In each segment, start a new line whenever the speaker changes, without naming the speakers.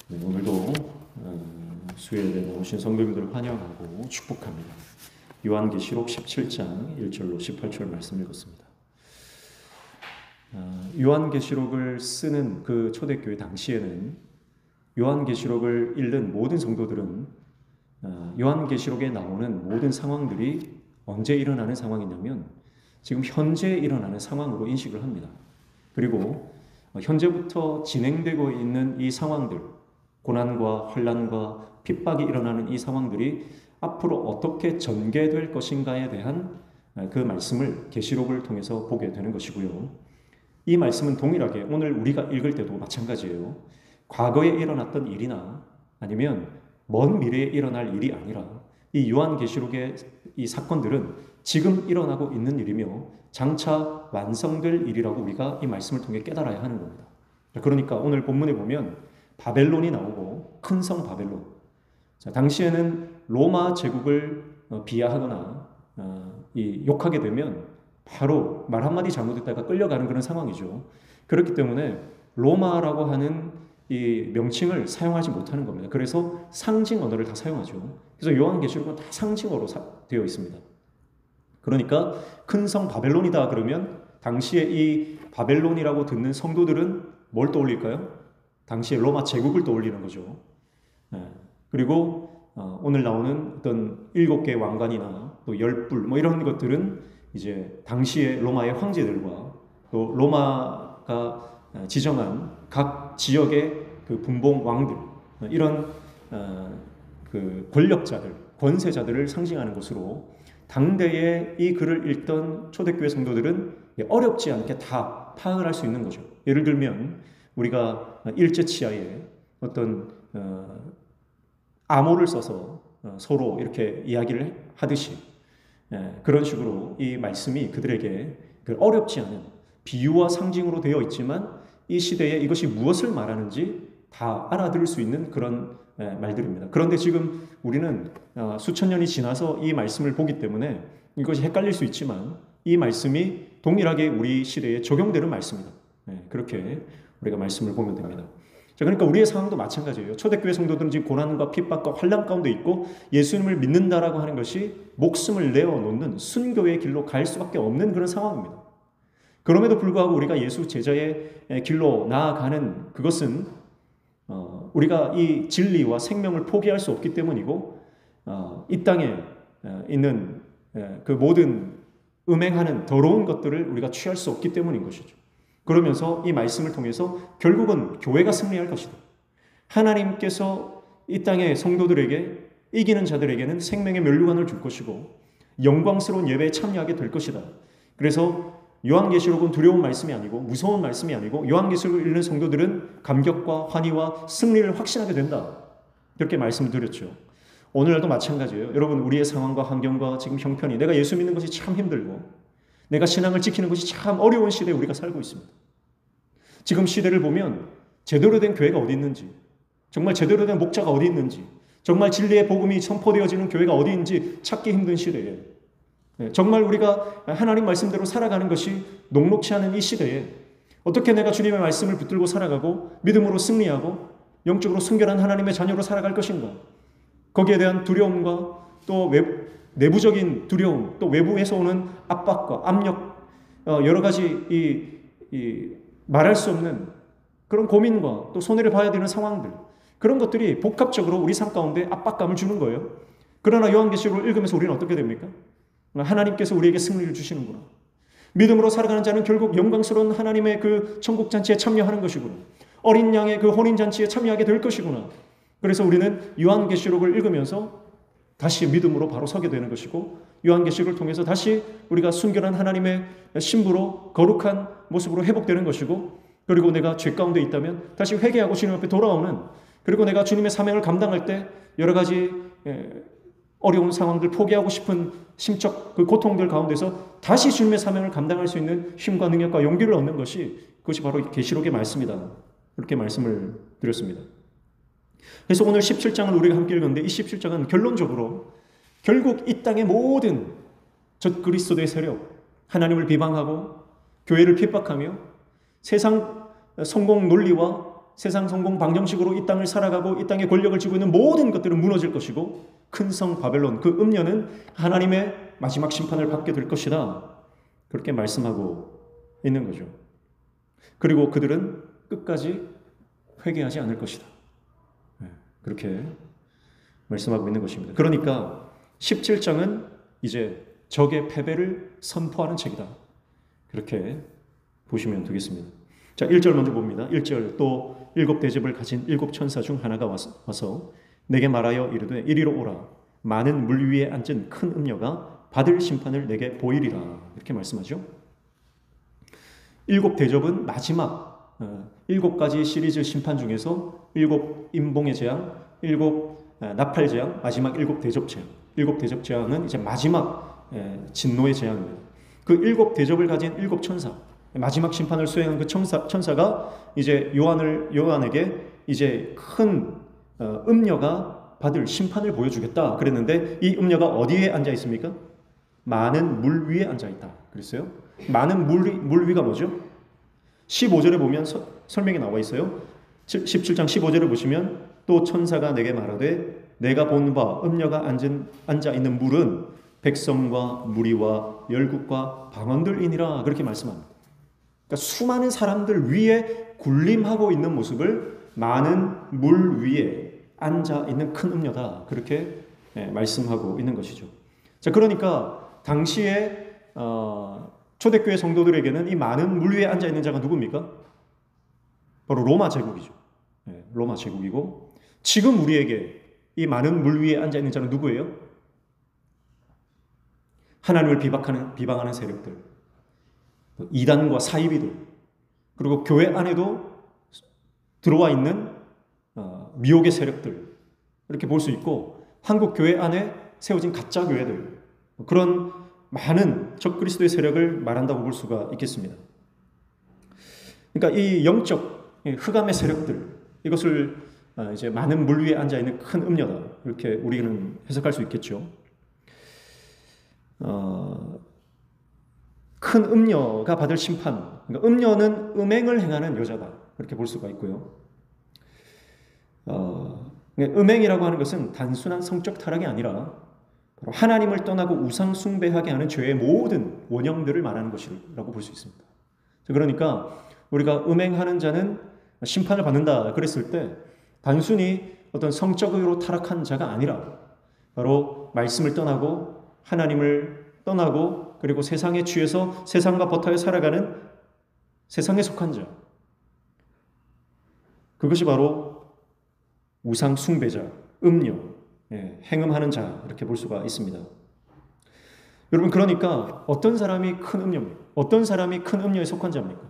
네, 오늘도 수요일에 나오신 성도님들을 환영하고 축복합니다. 요한계시록 17장 1절로 18절 말씀 읽었습니다. 요한계시록을 쓰는 그 초대교회 당시에는 요한계시록을 읽는 모든 성도들은 요한계시록에 나오는 모든 상황들이 언제 일어나는 상황이냐면 지금 현재 일어나는 상황으로 인식을 합니다. 그리고 현재부터 진행되고 있는 이 상황들, 고난과 환난과 핍박이 일어나는 이 상황들이 앞으로 어떻게 전개될 것인가에 대한 그 말씀을 계시록을 통해서 보게 되는 것이고요. 이 말씀은 동일하게 오늘 우리가 읽을 때도 마찬가지예요. 과거에 일어났던 일이나 아니면 먼 미래에 일어날 일이 아니라 이 요한계시록의 이 사건들은 지금 일어나고 있는 일이며 장차 완성될 일이라고 우리가 이 말씀을 통해 깨달아야 하는 겁니다. 그러니까 오늘 본문에 보면 바벨론이 나오고 큰 성 바벨론. 당시에는 로마 제국을 비하하거나 욕하게 되면 바로 말 한마디 잘못했다가 끌려가는 그런 상황이죠. 그렇기 때문에 로마라고 하는 이 명칭을 사용하지 못하는 겁니다. 그래서 상징 언어를 다 사용하죠. 그래서 요한계시록은 다 상징어로 되어 있습니다. 그러니까 큰 성 바벨론이다 그러면 당시에 이 바벨론이라고 듣는 성도들은 뭘 떠올릴까요? 당시에 로마 제국을 떠올리는 거죠. 그리고 오늘 나오는 어떤 7개의 왕관이나 또 10불 이런 것들은 이제 당시에 로마의 황제들과 또 로마가 지정한 각 지역의 그 분봉 왕들 이런 그 권력자들, 권세자들을 상징하는 것으로 당대에 이 글을 읽던 초대교회 성도들은 어렵지 않게 다 파악을 할 수 있는 거죠. 예를 들면 우리가 일제치하에 어떤 암호를 써서 서로 이렇게 이야기를 하듯이 그런 식으로 이 말씀이 그들에게 어렵지 않은 비유와 상징으로 되어 있지만 이 시대에 이것이 무엇을 말하는지 다 알아들을 수 있는 그런 말들입니다. 그런데 지금 우리는 수천 년이 지나서 이 말씀을 보기 때문에 이것이 헷갈릴 수 있지만 이 말씀이 동일하게 우리 시대에 적용되는 말씀이다. 그렇게 우리가 말씀을 보면 됩니다. 자, 그러니까 우리의 상황도 마찬가지예요. 초대교회 성도들은 지금 고난과 핍박과 환난 가운데 있고 예수님을 믿는다라고 하는 것이 목숨을 내어놓는 순교의 길로 갈 수밖에 없는 그런 상황입니다. 그럼에도 불구하고 우리가 예수 제자의 길로 나아가는 그것은 우리가 이 진리와 생명을 포기할 수 없기 때문이고 이 땅에 있는 그 모든 음행하는 더러운 것들을 우리가 취할 수 없기 때문인 것이죠. 그러면서 이 말씀을 통해서 결국은 교회가 승리할 것이다. 하나님께서 이 땅의 성도들에게 이기는 자들에게는 생명의 면류관을 줄 것이고 영광스러운 예배에 참여하게 될 것이다. 그래서 요한계시록은 두려운 말씀이 아니고 무서운 말씀이 아니고 요한계시록을 읽는 성도들은 감격과 환희와 승리를 확신하게 된다. 이렇게 말씀드렸죠. 오늘날도 마찬가지예요. 여러분 우리의 상황과 환경과 지금 형편이 내가 예수 믿는 것이 참 힘들고 내가 신앙을 지키는 것이 참 어려운 시대에 우리가 살고 있습니다. 지금 시대를 보면 제대로 된 교회가 어디 있는지 정말 제대로 된 목자가 어디 있는지 정말 진리의 복음이 선포되어지는 교회가 어디 있는지 찾기 힘든 시대에 정말 우리가 하나님 말씀대로 살아가는 것이 녹록치 않은 이 시대에 어떻게 내가 주님의 말씀을 붙들고 살아가고 믿음으로 승리하고 영적으로 순결한 하나님의 자녀로 살아갈 것인가? 거기에 대한 두려움과 또 내부적인 두려움, 또 외부에서 오는 압박과 압력, 여러 가지 말할 수 없는 그런 고민과 또 손해를 봐야 되는 상황들, 그런 것들이 복합적으로 우리 삶 가운데 압박감을 주는 거예요. 그러나 요한계시록을 읽으면서 우리는 어떻게 됩니까? 하나님께서 우리에게 승리를 주시는구나. 믿음으로 살아가는 자는 결국 영광스러운 하나님의 그 천국잔치에 참여하는 것이구나. 어린 양의 그 혼인잔치에 참여하게 될 것이구나. 그래서 우리는 요한계시록을 읽으면서 다시 믿음으로 바로 서게 되는 것이고 요한계시록을 통해서 다시 우리가 순결한 하나님의 신부로 거룩한 모습으로 회복되는 것이고 그리고 내가 죄 가운데 있다면 다시 회개하고 주님 앞에 돌아오는 그리고 내가 주님의 사명을 감당할 때 여러 가지 어려운 상황들 포기하고 싶은 심적 그 고통들 가운데서 다시 주님의 사명을 감당할 수 있는 힘과 능력과 용기를 얻는 것이 그것이 바로 계시록의 말씀이다. 그렇게 말씀을 드렸습니다. 그래서 오늘 17장을 우리가 함께 읽었는데 이 17장은 결론적으로 결국 이 땅의 모든 적그리스도의 세력, 하나님을 비방하고 교회를 핍박하며 세상 성공 논리와 세상 성공 방정식으로 이 땅을 살아가고 이 땅의 권력을 쥐고 있는 모든 것들은 무너질 것이고 큰 성 바벨론 그 음녀는 하나님의 마지막 심판을 받게 될 것이다. 그렇게 말씀하고 있는 거죠. 그리고 그들은 끝까지 회개하지 않을 것이다. 그렇게 말씀하고 있는 것입니다. 그러니까 17장은 이제 적의 패배를 선포하는 책이다. 그렇게 보시면 되겠습니다. 자, 1절 먼저 봅니다. 1절 또 7 대접을 가진 7 천사 중 하나가 와서 내게 말하여 이르되 이리로 오라. 많은 물 위에 앉은 큰 음녀가 받을 심판을 내게 보이리라. 이렇게 말씀하죠. 7 대접은 마지막 7가지 시리즈 심판 중에서 7 임봉의 재앙, 7 나팔 재앙, 마지막 7 대접 재앙. 7 대접 재앙은 이제 마지막 진노의 재앙입니다. 그 7 대접을 가진 7 천사, 마지막 심판을 수행한 그 천사가 이제 요한에게 이제 큰 음녀가 받을 심판을 보여주겠다 그랬는데 이 음녀가 어디에 앉아 있습니까? 많은 물 위에 앉아 있다 그랬어요. 많은 물 위가 뭐죠? 15절에 보면 설명이 나와 있어요. 17장 15절을 보시면 또 천사가 내게 말하되 내가 본 바 음녀가 앉아 있는 물은 백성과 무리와 열국과 방언들이니라 그렇게 말씀합니다. 그러니까 수많은 사람들 위에 군림하고 있는 모습을 많은 물 위에 앉아 있는 큰 음녀다 그렇게 말씀하고 있는 것이죠. 자, 그러니까 당시에 초대교회 성도들에게는 이 많은 물 위에 앉아 있는 자가 누굽니까? 바로 로마 제국이죠. 로마 제국이고 지금 우리에게 이 많은 물 위에 앉아 있는 자는 누구예요? 하나님을 비방하는 세력들, 이단과 사이비들, 그리고 교회 안에도 들어와 있는 미혹의 세력들 이렇게 볼 수 있고 한국 교회 안에 세워진 가짜 교회들 그런 많은 적그리스도의 세력을 말한다고 볼 수가 있겠습니다. 그러니까 이 영적 흑암의 세력들 이것을 이제 많은 물 위에 앉아 있는 큰 음녀다 이렇게 우리는 해석할 수 있겠죠. 큰 음녀가 받을 심판, 그러니까 음녀는 음행을 행하는 여자다 그렇게 볼 수가 있고요. 음행이라고 하는 것은 단순한 성적 타락이 아니라 바로 하나님을 떠나고 우상 숭배하게 하는 죄의 모든 원형들을 말하는 것이라고 볼 수 있습니다. 그러니까 우리가 음행하는 자는 심판을 받는다 그랬을 때 단순히 어떤 성적으로 타락한 자가 아니라 바로 말씀을 떠나고 하나님을 떠나고 그리고 세상에 취해서 세상과 버타에 살아가는 세상에 속한 자 그것이 바로 우상 숭배자, 음녀, 행음하는 자 이렇게 볼 수가 있습니다. 여러분 그러니까 어떤 사람이 큰 음녀입니까? 어떤 사람이 큰 음녀에 속한 자입니까?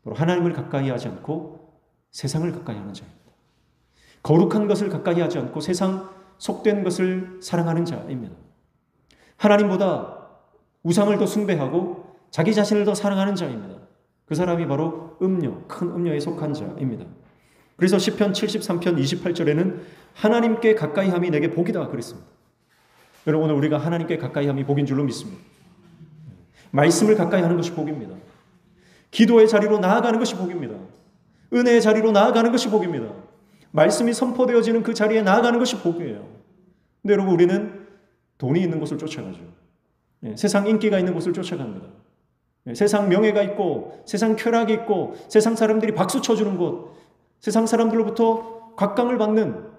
바로 하나님을 가까이 하지 않고 세상을 가까이 하는 자입니다. 거룩한 것을 가까이 하지 않고 세상 속된 것을 사랑하는 자입니다. 하나님보다 우상을 더 숭배하고 자기 자신을 더 사랑하는 자입니다. 그 사람이 바로 음녀, 큰 음녀에 속한 자입니다. 그래서 시편 73편 28절에는 하나님께 가까이함이 내게 복이다 그랬습니다. 여러분 오늘 우리가 하나님께 가까이함이 복인 줄로 믿습니다. 말씀을 가까이 하는 것이 복입니다. 기도의 자리로 나아가는 것이 복입니다. 은혜의 자리로 나아가는 것이 복입니다. 말씀이 선포되어지는 그 자리에 나아가는 것이 복이에요. 근데 여러분 우리는 돈이 있는 곳을 쫓아가죠. 세상 인기가 있는 곳을 쫓아갑니다. 세상 명예가 있고 세상 쾌락이 있고 세상 사람들이 박수 쳐주는 곳 세상 사람들로부터 곽강을 받는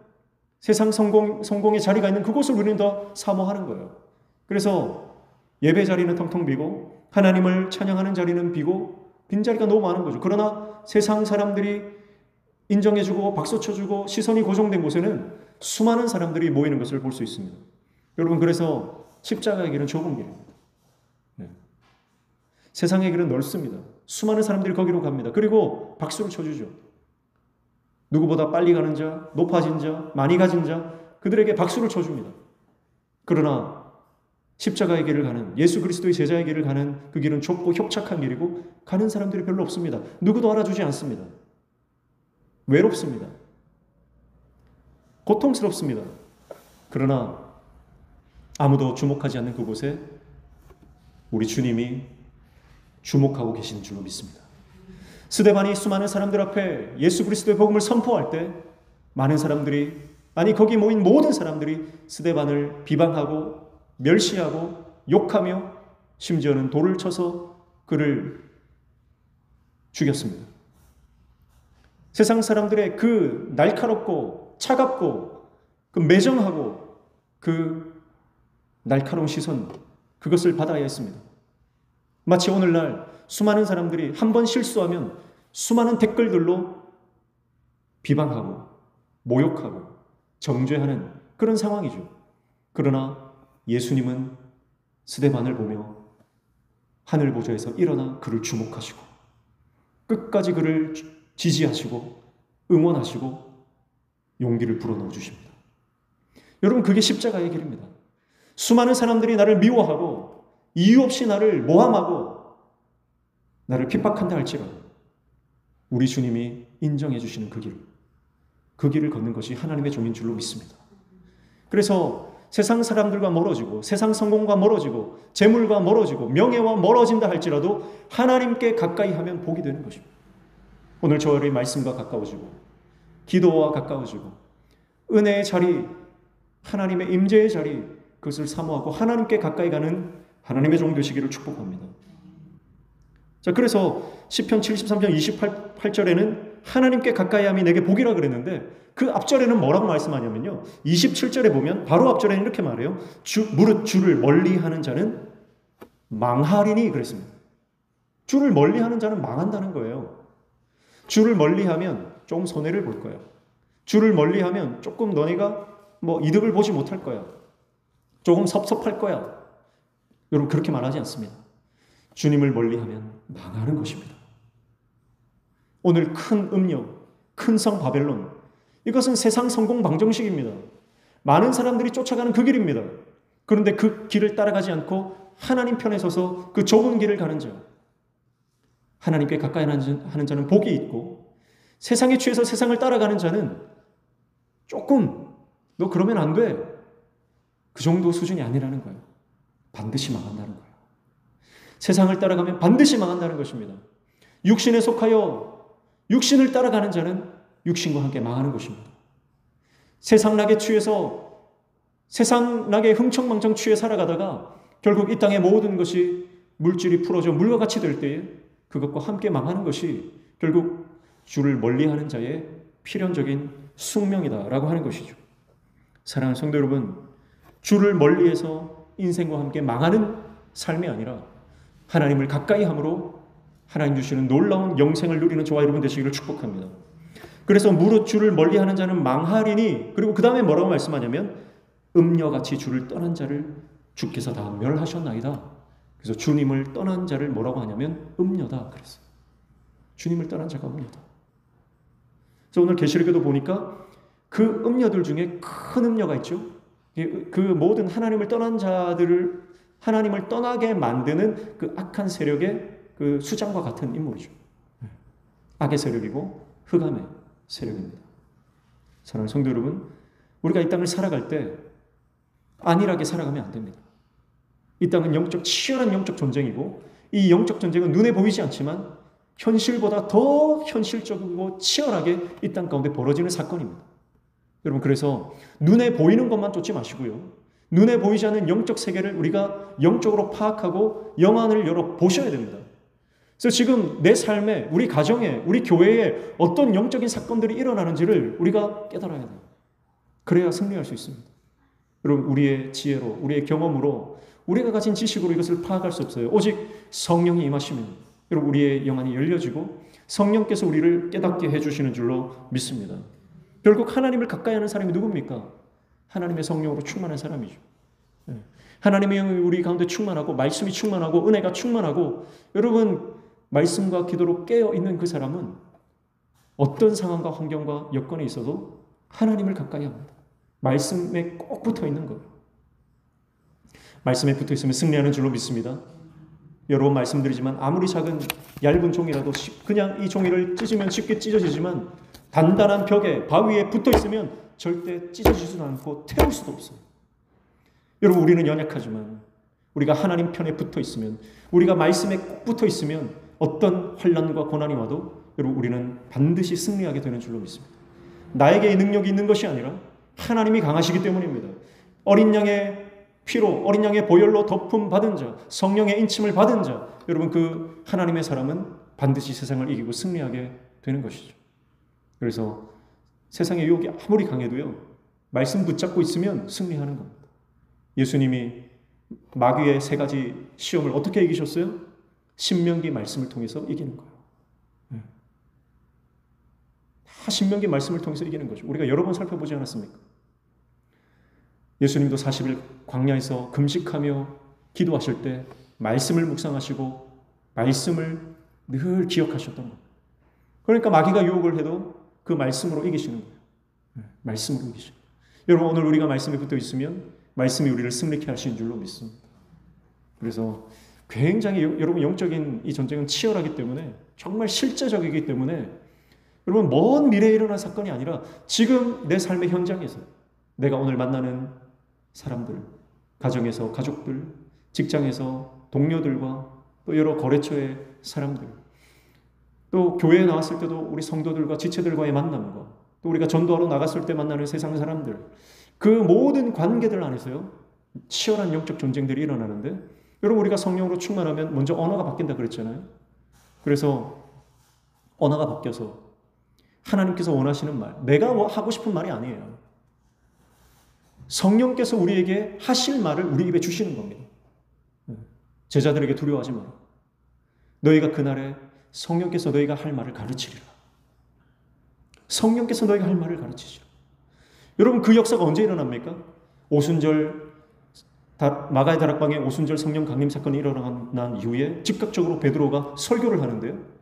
세상 성공의 자리가 있는 그곳을 우리는 더 사모하는 거예요. 그래서 예배 자리는 텅텅 비고 하나님을 찬양하는 자리는 비고 빈자리가 너무 많은 거죠. 그러나 세상 사람들이 인정해주고 박수 쳐주고 시선이 고정된 곳에는 수많은 사람들이 모이는 것을 볼 수 있습니다. 여러분 그래서 십자가의 길은 좁은 길입니다. 세상의 길은 넓습니다. 수많은 사람들이 거기로 갑니다. 그리고 박수를 쳐주죠. 누구보다 빨리 가는 자, 높아진 자, 많이 가진 자 그들에게 박수를 쳐줍니다. 그러나 십자가의 길을 가는 예수 그리스도의 제자의 길을 가는 그 길은 좁고 협착한 길이고 가는 사람들이 별로 없습니다. 누구도 알아주지 않습니다. 외롭습니다. 고통스럽습니다. 그러나 아무도 주목하지 않는 그곳에 우리 주님이 주목하고 계시는 줄로 믿습니다. 스데반이 수많은 사람들 앞에 예수 그리스도의 복음을 선포할 때 많은 사람들이, 아니 거기 모인 모든 사람들이 스데반을 비방하고 멸시하고 욕하며 심지어는 돌을 쳐서 그를 죽였습니다. 세상 사람들의 그 날카롭고 차갑고 그 매정하고 그 날카로운 시선, 그것을 받아야 했습니다. 마치 오늘날 수많은 사람들이 한 번 실수하면 수많은 댓글들로 비방하고 모욕하고 정죄하는 그런 상황이죠. 그러나 예수님은 스데반을 보며 하늘 보좌에서 일어나 그를 주목하시고 끝까지 그를 지지하시고 응원하시고 용기를 불어넣어 주십니다. 여러분, 그게 십자가의 길입니다. 수많은 사람들이 나를 미워하고 이유 없이 나를 모함하고 나를 핍박한다 할지라도 우리 주님이 인정해 주시는 그 길을 걷는 것이 하나님의 종인 줄로 믿습니다. 그래서 세상 사람들과 멀어지고 세상 성공과 멀어지고 재물과 멀어지고 명예와 멀어진다 할지라도 하나님께 가까이 하면 복이 되는 것입니다. 오늘 저의 말씀과 가까워지고 기도와 가까워지고 은혜의 자리, 하나님의 임재의 자리, 그것을 사모하고 하나님께 가까이 가는 하나님의 종 되시기를 축복합니다. 자, 그래서 시편 73편 28절에는 하나님께 가까이 함이 내게 복이라 그랬는데 그 앞절에는 뭐라고 말씀하냐면요, 27절에 보면 바로 앞절에는 이렇게 말해요. 무릇 주를 멀리하는 자는 망하리니 그랬습니다. 주를 멀리하는 자는 망한다는 거예요. 주를 멀리하면 조금 손해를 볼 거야. 주를 멀리하면 조금 너네가 이득을 보지 못할 거야. 조금 섭섭할 거야. 여러분, 그렇게 말하지 않습니다. 주님을 멀리하면 망하는 것입니다. 오늘 큰 음력, 큰 성 바벨론, 이것은 세상 성공 방정식입니다. 많은 사람들이 쫓아가는 그 길입니다. 그런데 그 길을 따라가지 않고 하나님 편에 서서 그 좁은 길을 가는 자, 하나님께 가까이 하는 자는 복이 있고, 세상에 취해서 세상을 따라가는 자는 조금 너 그러면 안 돼, 그 정도 수준이 아니라는 거예요. 반드시 망한다는 거예요. 세상을 따라가면 반드시 망한다는 것입니다. 육신에 속하여 육신을 따라가는 자는 육신과 함께 망하는 것입니다. 세상락에 취해서 세상락에 흥청망청 취해 살아가다가 결국 이 땅의 모든 것이 물질이 풀어져 물과 같이 될 때에 그것과 함께 망하는 것이 결국 주를 멀리하는 자의 필연적인 숙명이다라고 하는 것이죠. 사랑하는 성도 여러분, 주를 멀리해서 인생과 함께 망하는 삶이 아니라 하나님을 가까이 함으로 하나님 주시는 놀라운 영생을 누리는 저와 여러분 되시기를 축복합니다. 그래서 무릇 주를 멀리하는 자는 망하리니, 그리고 그 다음에 뭐라고 말씀하냐면 음녀같이 주를 떠난 자를 주께서 다 멸하셨나이다. 그래서 주님을 떠난 자를 뭐라고 하냐면 음녀다 그랬어요. 주님을 떠난 자가 음녀다. 그래서 오늘 계시록에도 보니까 그 음녀들 중에 큰 음녀가 있죠. 그 모든 하나님을 떠난 자들을 하나님을 떠나게 만드는 그 악한 세력의 그 수장과 같은 인물이죠. 악의 세력이고 흑암의 세력입니다. 사랑하는 성도 여러분, 우리가 이 땅을 살아갈 때 안일하게 살아가면 안 됩니다. 이 땅은 치열한 영적 전쟁이고, 이 영적 전쟁은 눈에 보이지 않지만 현실보다 더 현실적이고 치열하게 이 땅 가운데 벌어지는 사건입니다. 여러분, 그래서 눈에 보이는 것만 쫓지 마시고요, 눈에 보이지 않는 영적 세계를 우리가 영적으로 파악하고 영안을 열어 보셔야 됩니다. 그래서 지금 내 삶에, 우리 가정에, 우리 교회에 어떤 영적인 사건들이 일어나는지를 우리가 깨달아야 돼요. 그래야 승리할 수 있습니다. 여러분, 우리의 지혜로, 우리의 경험으로, 우리가 가진 지식으로 이것을 파악할 수 없어요. 오직 성령이 임하시면 여러분 우리의 영안이 열려지고 성령께서 우리를 깨닫게 해주시는 줄로 믿습니다. 결국 하나님을 가까이 하는 사람이 누굽니까? 하나님의 성령으로 충만한 사람이죠. 하나님의 영이 우리 가운데 충만하고 말씀이 충만하고 은혜가 충만하고, 여러분 말씀과 기도로 깨어있는 그 사람은 어떤 상황과 환경과 여건에 있어도 하나님을 가까이 합니다. 말씀에 꼭 붙어 있는 거예요. 말씀에 붙어 있으면 승리하는 줄로 믿습니다. 여러 번 말씀드리지만 아무리 작은 얇은 종이라도 그냥 이 종이를 찢으면 쉽게 찢어지지만 단단한 벽에, 바위에 붙어 있으면 절대 찢어지지도 않고 태울 수도 없어요. 여러분, 우리는 연약하지만 우리가 하나님 편에 붙어 있으면, 우리가 말씀에 꼭 붙어 있으면 어떤 환난과 고난이 와도 여러분 우리는 반드시 승리하게 되는 줄로 믿습니다. 나에게 이 능력이 있는 것이 아니라 하나님이 강하시기 때문입니다. 어린 양의 피로, 어린 양의 보혈로 덮음 받은 자, 성령의 인침을 받은 자, 여러분 그 하나님의 사람은 반드시 세상을 이기고 승리하게 되는 것이죠. 그래서 세상의 유혹이 아무리 강해도요, 말씀 붙잡고 있으면 승리하는 겁니다. 예수님이 마귀의 세 가지 시험을 어떻게 이기셨어요? 신명기 말씀을 통해서 이기는 거예요. 다 신명기 말씀을 통해서 이기는 거죠. 우리가 여러 번 살펴보지 않았습니까? 예수님도 40일 광야에서 금식하며 기도하실 때 말씀을 묵상하시고 말씀을 늘 기억하셨던 겁니다. 그러니까 마귀가 유혹을 해도 그 말씀으로 이기시는 거예요. 말씀으로 이기시는 거예요. 여러분 오늘 우리가 말씀에 붙어 있으면 말씀이 우리를 승리케 하시는 줄로 믿습니다. 그래서 굉장히 여러분 영적인 이 전쟁은 치열하기 때문에 정말 실제적이기 때문에 여러분 먼 미래에 일어날 사건이 아니라 지금 내 삶의 현장에서 내가 오늘 만나는 사람들, 가정에서 가족들, 직장에서 동료들과 또 여러 거래처의 사람들, 또 교회에 나왔을 때도 우리 성도들과 지체들과의 만남과 또 우리가 전도하러 나갔을 때 만나는 세상 사람들, 그 모든 관계들 안에서요 치열한 영적 전쟁들이 일어나는데 여러분 우리가 성령으로 충만하면 먼저 언어가 바뀐다 그랬잖아요. 그래서 언어가 바뀌어서 하나님께서 원하시는 말, 내가 하고 싶은 말이 아니에요. 성령께서 우리에게 하실 말을 우리 입에 주시는 겁니다. 제자들에게 두려워하지 마라. 너희가 그날에 성령께서 너희가 할 말을 가르치리라. 성령께서 너희가 할 말을 가르치시라. 여러분 그 역사가 언제 일어납니까? 오순절 마가의 다락방에 오순절 성령 강림 사건이 일어난 이후에 즉각적으로 베드로가 설교를 하는데요.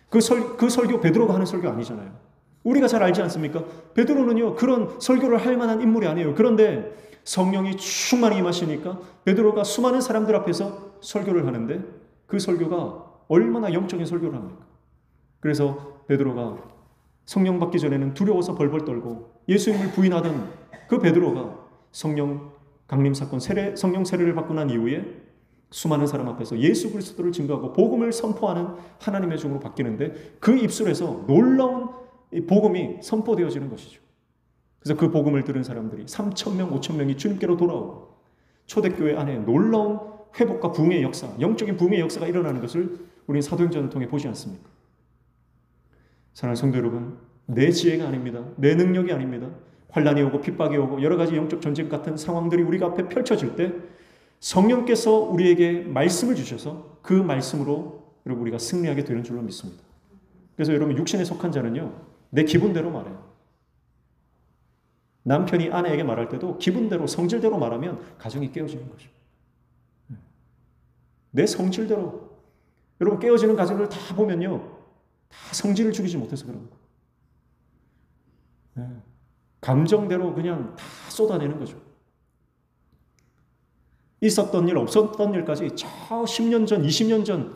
그 설교 베드로가 하는 설교 아니잖아요. 우리가 잘 알지 않습니까? 베드로는요 그런 설교를 할 만한 인물이 아니에요. 그런데 성령이 충만히 임하시니까 베드로가 수많은 사람들 앞에서 설교를 하는데 그 설교가 얼마나 영적인 설교를 합니까? 그래서 베드로가 성령 받기 전에는 두려워서 벌벌 떨고 예수님을 부인하던 그 베드로가 성령 강림 사건 성령 세례를 받고 난 이후에 수많은 사람 앞에서 예수 그리스도를 증거하고 복음을 선포하는 하나님의 종으로 바뀌는데 그 입술에서 놀라운 복음이 선포되어지는 것이죠. 그래서 그 복음을 들은 사람들이 3,000명, 5,000명이 주님께로 돌아오고 초대교회 안에 놀라운 회복과 부흥의 역사, 영적인 부흥의 역사가 일어나는 것을 우리는 사도행전을 통해 보지 않습니까? 사랑하는 성도 여러분, 내 지혜가 아닙니다. 내 능력이 아닙니다. 환난이 오고 핍박이 오고 여러 가지 영적 전쟁 같은 상황들이 우리가 앞에 펼쳐질 때 성령께서 우리에게 말씀을 주셔서 그 말씀으로 여러분 우리가 승리하게 되는 줄로 믿습니다. 그래서 여러분 육신에 속한 자는요 내 기분대로 말해요. 남편이 아내에게 말할 때도 기분대로 성질대로 말하면 가정이 깨어지는 것이죠. 내 성질대로 여러분 깨어지는 가정을 다 보면요 다 성질을 죽이지 못해서 그런 거예요. 감정대로 그냥 다 쏟아내는 거죠. 있었던 일 없었던 일까지 저 10년 전 20년 전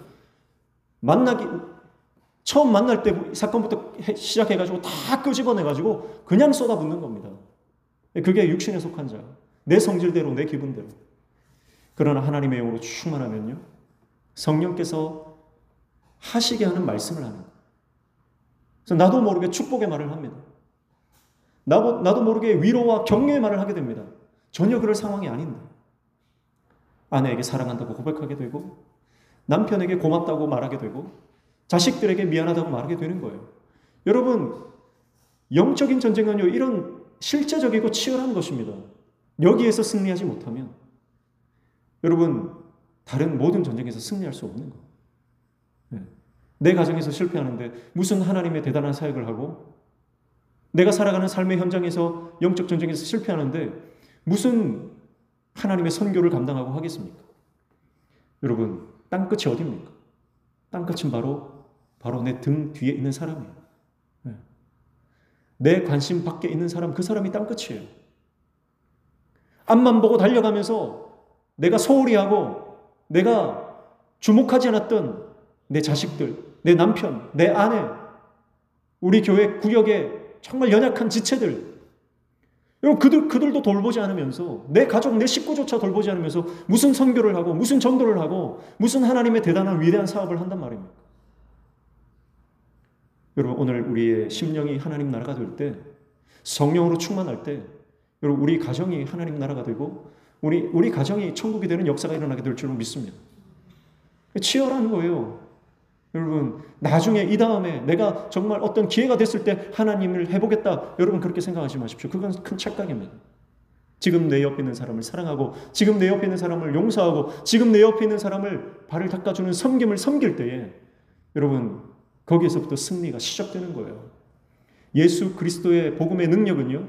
처음 만날 때 사건부터 시작해가지고 다 끄집어내가지고 그냥 쏟아붓는 겁니다. 그게 육신에 속한 자, 내 성질대로 내 기분대로. 그러나 하나님의 영으로 충만하면요 성령께서 하시게 하는 말씀을 하는 거예요. 그래서 나도 모르게 축복의 말을 합니다. 나도 모르게 위로와 격려의 말을 하게 됩니다. 전혀 그럴 상황이 아닌데 아내에게 사랑한다고 고백하게 되고 남편에게 고맙다고 말하게 되고 자식들에게 미안하다고 말하게 되는 거예요. 여러분 영적인 전쟁은요 이런 실제적이고 치열한 것입니다. 여기에서 승리하지 못하면 여러분 다른 모든 전쟁에서 승리할 수 없는 거예요. 내 가정에서 실패하는데 무슨 하나님의 대단한 사역을 하고 내가 살아가는 삶의 현장에서 영적 전쟁에서 실패하는데 무슨 하나님의 선교를 감당하고 하겠습니까? 여러분 땅끝이 어디입니까? 땅끝은 바로 내 등 뒤에 있는 사람이에요. 내 관심 밖에 있는 사람, 그 사람이 땅끝이에요. 앞만 보고 달려가면서 내가 소홀히 하고 내가 주목하지 않았던 내 자식들, 내 남편, 내 아내, 우리 교회 구역의 정말 연약한 지체들, 여러분 그들도 돌보지 않으면서 내 가족, 내 식구조차 돌보지 않으면서 무슨 선교를 하고 무슨 전도를 하고 무슨 하나님의 대단한 위대한 사업을 한단 말입니까? 여러분 오늘 우리의 심령이 하나님 나라가 될 때, 성령으로 충만할 때, 여러분 우리 가정이 하나님 나라가 되고 우리 가정이 천국이 되는 역사가 일어나게 될 줄로 믿습니다. 치열한 거예요. 여러분 나중에 이 다음에 내가 정말 어떤 기회가 됐을 때 하나님을 해보겠다, 여러분 그렇게 생각하지 마십시오. 그건 큰 착각입니다. 지금 내 옆에 있는 사람을 사랑하고, 지금 내 옆에 있는 사람을 용서하고, 지금 내 옆에 있는 사람을 발을 닦아주는 섬김을 섬길 때에 여러분 거기에서부터 승리가 시작되는 거예요. 예수 그리스도의 복음의 능력은요,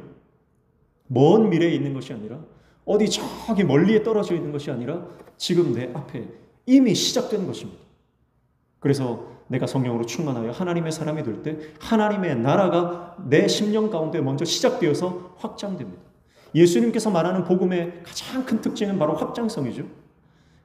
먼 미래에 있는 것이 아니라, 어디 저기 멀리에 떨어져 있는 것이 아니라 지금 내 앞에 이미 시작되는 것입니다. 그래서 내가 성령으로 충만하여 하나님의 사람이 될 때 하나님의 나라가 내 심령 가운데 먼저 시작되어서 확장됩니다. 예수님께서 말하는 복음의 가장 큰 특징은 바로 확장성이죠.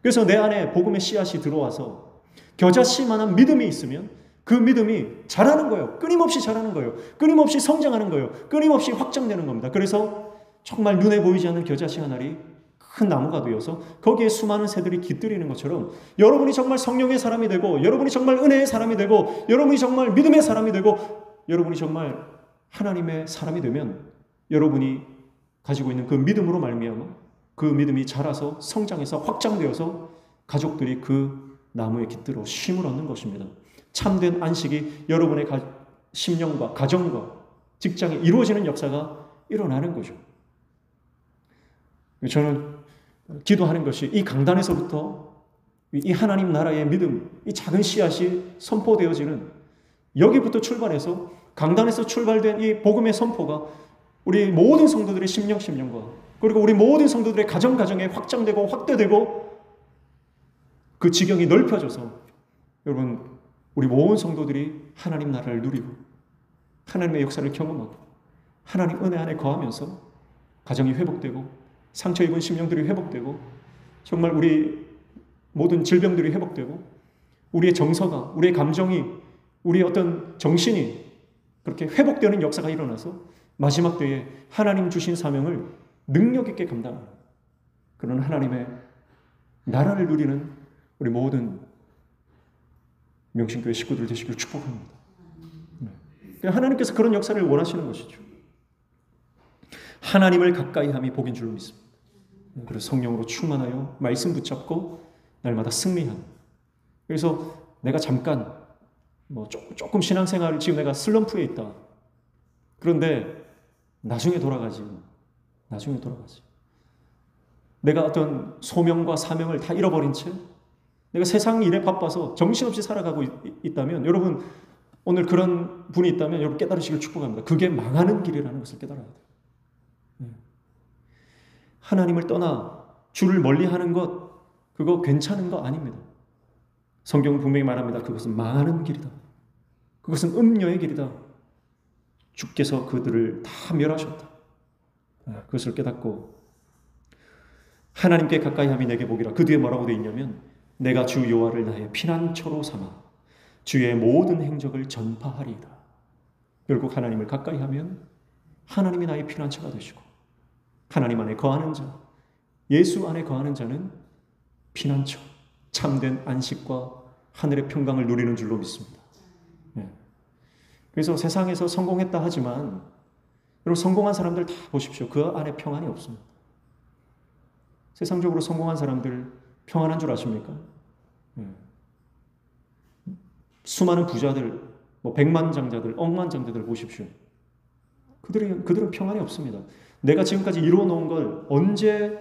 그래서 내 안에 복음의 씨앗이 들어와서 겨자씨만한 믿음이 있으면 그 믿음이 자라는 거예요. 끊임없이 자라는 거예요. 끊임없이 성장하는 거예요. 끊임없이 확장되는 겁니다. 그래서 정말 눈에 보이지 않는 겨자씨 하나리 큰 나무가 되어서 거기에 수많은 새들이 깃들이는 것처럼, 여러분이 정말 성령의 사람이 되고, 여러분이 정말 은혜의 사람이 되고, 여러분이 정말 믿음의 사람이 되고, 여러분이 정말 하나님의 사람이 되면 여러분이 가지고 있는 그 믿음으로 말미암아 그 믿음이 자라서 성장해서 확장되어서 가족들이 그 나무에 깃들어 쉼을 얻는 것입니다. 참된 안식이 여러분의 심령과 가정과 직장에 이루어지는 역사가 일어나는 거죠. 저는 기도하는 것이 이 강단에서부터 이 하나님 나라의 믿음, 이 작은 씨앗이 선포되어지는, 여기부터 출발해서 강단에서 출발된 이 복음의 선포가 우리 모든 성도들의 심령과 그리고 우리 모든 성도들의 가정에 확장되고 확대되고 그 지경이 넓혀져서 여러분 우리 모든 성도들이 하나님 나라를 누리고 하나님의 역사를 경험하고 하나님 은혜 안에 거하면서 가정이 회복되고 상처 입은 심령들이 회복되고 정말 우리 모든 질병들이 회복되고 우리의 정서가, 우리의 감정이, 우리의 어떤 정신이 그렇게 회복되는 역사가 일어나서 마지막 때에 하나님 주신 사명을 능력 있게 감당하는 그런 하나님의 나라를 누리는 우리 모든 명신교회 식구들 되시길 축복합니다. 하나님께서 그런 역사를 원하시는 것이죠. 하나님을 가까이 함이 복인 줄로 믿습니다. 그래서 성령으로 충만하여 말씀 붙잡고 날마다 승리하는. 그래서 내가 잠깐 조금 신앙생활을, 지금 내가 슬럼프에 있다. 그런데 나중에 돌아가지. 내가 어떤 소명과 사명을 다 잃어버린 채 내가 세상 일에 바빠서 정신없이 살아가고 있다면, 여러분 오늘 그런 분이 있다면 여러분 깨달으시길 축복합니다. 그게 망하는 길이라는 것을 깨달아야 돼요. 하나님을 떠나 주를 멀리하는 것, 그거 괜찮은 거 아닙니다. 성경은 분명히 말합니다. 그것은 망하는 길이다. 그것은 음녀의 길이다. 주께서 그들을 다 멸하셨다. 그것을 깨닫고 하나님께 가까이 함이 내게 복이라. 그 뒤에 뭐라고 되어 있냐면, 내가 주 여호와를 나의 피난처로 삼아 주의 모든 행적을 전파하리이다. 결국 하나님을 가까이 하면 하나님이 나의 피난처가 되시고, 하나님 안에 거하는 자, 예수 안에 거하는 자는 피난처, 참된 안식과 하늘의 평강을 누리는 줄로 믿습니다. 그래서 세상에서 성공했다 하지만 여러분 성공한 사람들 다 보십시오. 그 안에 평안이 없습니다. 세상적으로 성공한 사람들 평안한 줄 아십니까? 수많은 부자들, 백만장자들, 억만장자들 보십시오. 그들은 평안이 없습니다. 내가 지금까지 이루어놓은 걸 언제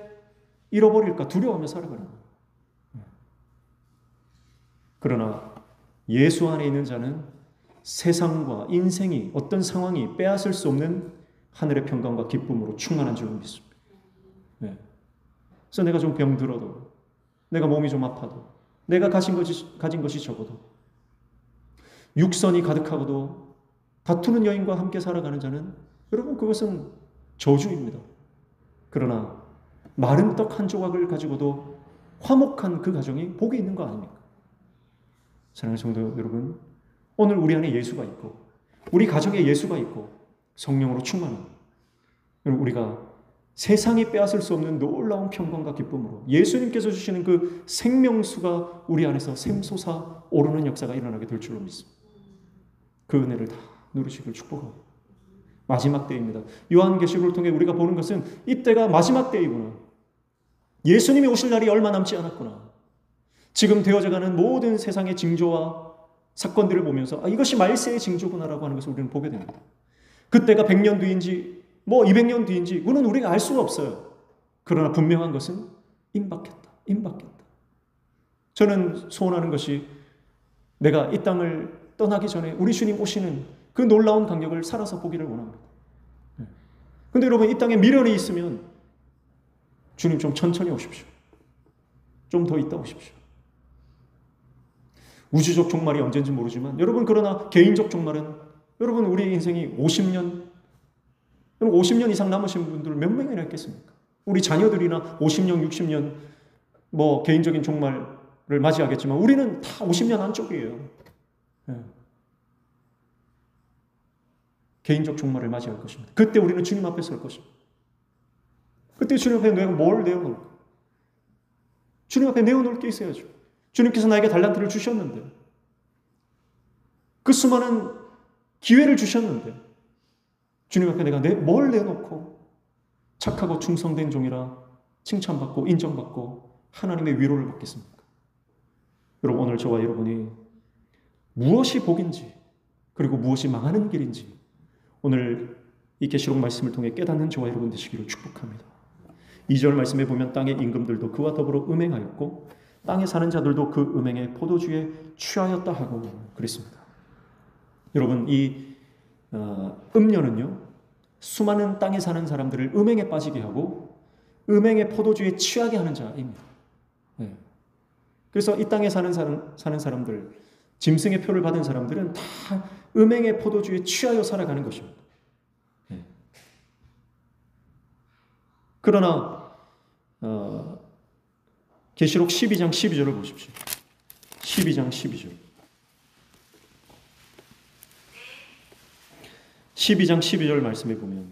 잃어버릴까 두려워하며 살아가는 거예요. 그러나 예수 안에 있는 자는 세상과 인생이, 어떤 상황이 빼앗을 수 없는 하늘의 평강과 기쁨으로 충만한 줄로 믿습니다. 그래서 내가 좀 병들어도, 내가 몸이 좀 아파도, 내가 가진 것이 적어도, 육선이 가득하고도 다투는 여인과 함께 살아가는 자는, 여러분 그것은 저주입니다. 그러나 마른 떡 한 조각을 가지고도 화목한 그 가정이 복이 있는 거 아닙니까? 사랑하는 성도 여러분, 오늘 우리 안에 예수가 있고 우리 가정에 예수가 있고 성령으로 충만한, 우리가 세상이 빼앗을 수 없는 놀라운 평강과 기쁨으로 예수님께서 주시는 그 생명수가 우리 안에서 샘솟아 오르는 역사가 일어나게 될 줄로 믿습니다. 그 은혜를 다 누리시길 축복합니다. 마지막 때입니다. 요한계시록을 통해 우리가 보는 것은 이때가 마지막 때이구나. 예수님이 오실 날이 얼마 남지 않았구나. 지금 되어져가는 모든 세상의 징조와 사건들을 보면서 이것이 말세의 징조구나라고 하는 것을 우리는 보게 됩니다. 그때가 100년 뒤인지 200년 뒤인지 그건 우리가 알 수가 없어요. 그러나 분명한 것은 임박했다. 저는 소원하는 것이 내가 이 땅을 떠나기 전에 우리 주님 오시는 그 놀라운 강력을 살아서 보기를 원합니다. 근데 여러분, 이 땅에 미련이 있으면 주님 좀 천천히 오십시오. 좀 더 있다 오십시오. 우주적 종말이 언제인지 모르지만 여러분, 그러나 개인적 종말은 여러분, 우리 인생이 50년 이상 남으신 분들 몇 명이나 있겠습니까? 우리 자녀들이나 50년, 60년 개인적인 종말을 맞이하겠지만 우리는 다 50년 안쪽이에요. 개인적 종말을 맞이할 것입니다. 그때 우리는 주님 앞에 설 것입니다. 그때 주님 앞에 내가 뭘 내어놓을까? 주님 앞에 내어놓을 게 있어야죠. 주님께서 나에게 달란트를 주셨는데, 그 수많은 기회를 주셨는데, 주님 앞에 내가 뭘 내어놓고 착하고 충성된 종이라 칭찬받고 인정받고 하나님의 위로를 받겠습니까? 여러분, 오늘 저와 여러분이 무엇이 복인지, 그리고 무엇이 망하는 길인지 오늘 이 계시록 말씀을 통해 깨닫는 저와 여러분 되시기를 축복합니다. 2절 말씀에 보면 땅의 임금들도 그와 더불어 음행하였고 땅에 사는 자들도 그 음행의 포도주에 취하였다 하고 그랬습니다. 여러분, 이 음료는요, 수많은 땅에 사는 사람들을 음행에 빠지게 하고 음행의 포도주에 취하게 하는 자입니다. 그래서 이 땅에 사는 사람들, 짐승의 표를 받은 사람들은 다 음행의 포도주에 취하여 살아가는 것입니다. 그러나 계시록 12장 12절을 보십시오. 12장 12절. 12장 12절 말씀에 보면,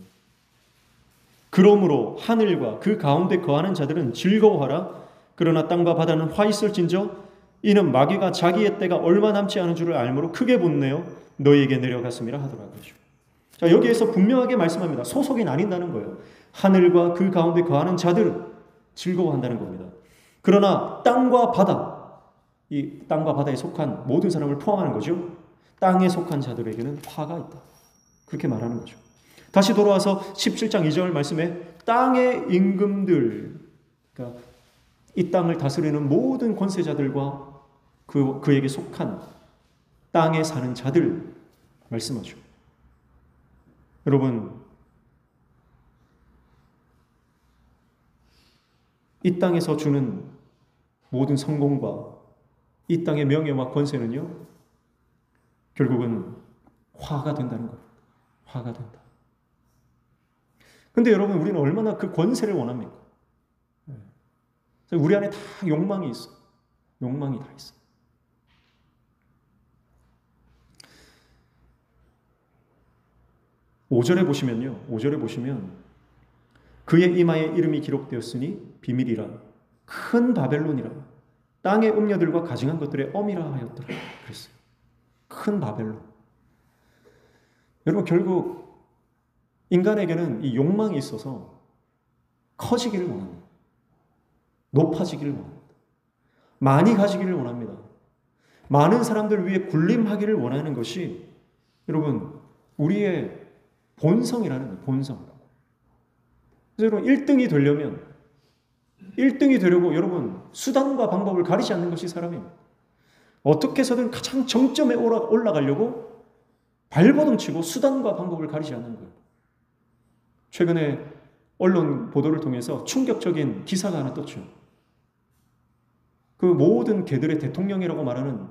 그러므로 하늘과 그 가운데 거하는 자들은 즐거워하라. 그러나 땅과 바다는 화 있을진저 이는 마귀가 자기의 때가 얼마 남지 않은 줄을 알므로 크게 분내어 너희에게 내려갔음이라 하더라고요. 자, 여기에서 분명하게 말씀합니다. 소속이 나뉜다는 거예요. 하늘과 그 가운데 거하는 자들은 즐거워한다는 겁니다. 그러나 땅과 바다, 이 땅과 바다에 속한 모든 사람을 포함하는 거죠. 땅에 속한 자들에게는 화가 있다. 그렇게 말하는 거죠. 다시 돌아와서 17장 2절 말씀에 땅의 임금들, 그러니까 이 땅을 다스리는 모든 권세자들과 그에게 속한 땅에 사는 자들 말씀하죠. 여러분, 이 땅에서 주는 모든 성공과 이 땅의 명예와 권세는요, 결국은 화가 된다는 겁니다. 화가 된다. 근데 여러분, 우리는 얼마나 그 권세를 원합니까? 우리 안에 다 욕망이 있어. 욕망이 다 있어. 오절에 보시면 그의 이마에 이름이 기록되었으니 비밀이라 큰 바벨론이라 땅의 음녀들과 가증한 것들의 엄이라 하였더라 그랬어요. 큰 바벨론. 여러분, 결국 인간에게는 이 욕망이 있어서 커지기를 원합니다. 높아지기를 원합니다. 많이 가지기를 원합니다. 많은 사람들 위해 군림하기를 원하는 것이 여러분, 우리의 본성이라는 거예요. 본성. 그래서 여러분, 1등이 되려고 여러분 수단과 방법을 가리지 않는 것이 사람입니다. 어떻게 해서든 가장 정점에 올라가려고 발버둥 치고 수단과 방법을 가리지 않는 거예요. 최근에 언론 보도를 통해서 충격적인 기사가 하나 떴죠. 그 모든 개들의 대통령이라고 말하는